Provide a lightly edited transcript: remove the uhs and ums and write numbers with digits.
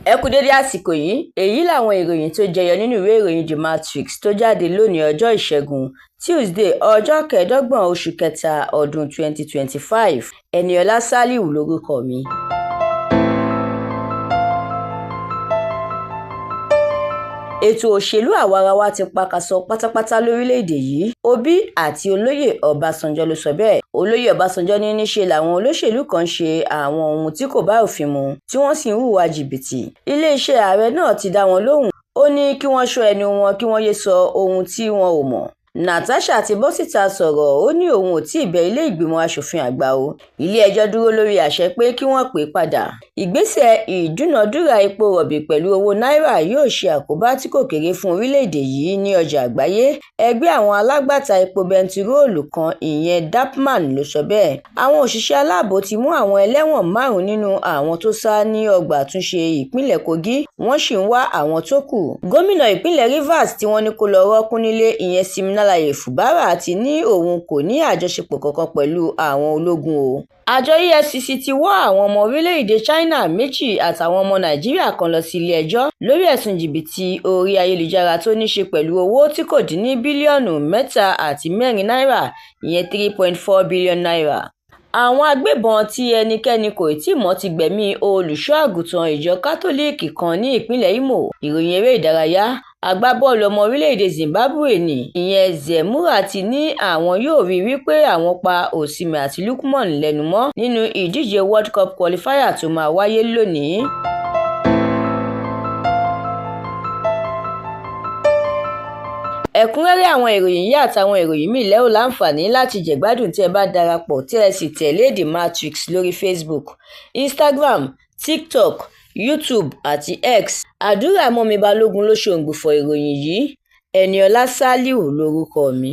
Ẹ kú dédé àsìkò yìí, èyí làwọn ìròyìn tó jẹyọ nínú ìwé ìròyìn The Matrix tó jáde lónìí ọjọ́ Ìṣẹ́gun Tuesday ọjọ́ 25 oṣù kẹta ọdún 2025. Ẹniọlá Sálíù lórúkọ mi. Ètò òṣèlú àwarawa ti pakasọ pátápátá lórílẹ̀‐èdè yìí. Obi àti olóyè Ọbásanjọ́ ló sọ bẹ́ẹ̀. Olóyè Ọbásanjọ́ ní níṣe làwọn olóṣèlú kan ṣe àwọn ohun tí kò bá òfin mu tí wọ́n sì ń hùwà jìbìtì. Iléeṣẹ́ ààrẹ náà ti dá wọn lóhùn. Ó ní kí wọ́n ṣọ́ ẹnu wọn kí wọ́n yé sọ ohun tí wọn ò mọ̀. Natasha ti bọ́ síta sọ̀rọ̀. Ó ní òun ò tí ì bẹ ilé ìgbìmọ̀ asòfin àgbà o. Ilé-ẹjọ́ dúró lórí àṣẹ pé kí wọ́n pè é padà. Ìgbésẹ̀ ìdúnàdúrà epo rọ̀bì pẹ̀lú owó náírà yóò ṣe àkóbá tí kò kéré fún orílẹ̀-èdè yìí ní ọjà àgbáyé. Ẹgbẹ́ àwọn alágbàtà epo bẹntiróòlù kan ìyẹn DAPMAN ló sọ bẹ́ẹ̀. Àwọn òṣìṣẹ́ aláàbò ti mú àwọn ẹlẹ́wọ̀n 5 nínú àwọn tó sá ní ọgbà àtúnṣe ìpínlẹ̀ Kogi. Wọ́n sì ń wá àwọn tó kù. Gómìnà ìpínlẹ̀ Rivers tí wọ́n ní kó lọ rọ́ọ̀kùn nílé ìyẹn Siminalayi Fubara ti ní òun kò ní àjọṣepọ̀ kankan pẹ̀lú àwọn ológun o. Àjọ EFCC ti wọ́ àwọn ọmọ orílẹ̀-èdè China 2 àtàwọn ọmọ Nàìjíríà kan lọ sí ilé-ẹjọ́ lórí ẹ̀sùn jìbìtì orí ayélujára tó ní ṣe pẹ̀lú owó tí kò dín ní bílíọ̀nù 3.4 náírà ìyẹn 3.4 bílíọ̀nù náírà. Àwọn agbébọn tí ẹnikẹ́ni kò tíì mọ̀ ti gbẹ̀mí olùṣọ́-àgùntàn ìjọ Kátólíìkì kan ní ìpínlẹ̀ Imo. Ìròyìn eré ìdárayá. Agbábọ́ọ̀lù ọmọ orílẹ̀-èdè Zimbabwe ní ìyẹn Zemura ti ní àwọn yóò rí wípé àwọn pa Osimhen àti Lookman lẹ́nu mọ́ nínú ìdíje World Cup qualifier tó máa wáyé lónìí. Ẹ̀kúnrẹ́rẹ́ àwọn ìròyìn yìí àtàwọn ìròyìn míì lẹ́ ó láǹfààní láti jẹ̀gbádùn tí ẹ bá darapọ̀ tí ẹ sì tẹ̀lé The Matrix lórí Facebook, Instagram, TikTok, YouTube àti X. Àdúràmọ́mi Balógun ló ṣòǹgbùfọ̀ ìròyìn yìí. Ẹniọlá Sálíù lórúkọ mi.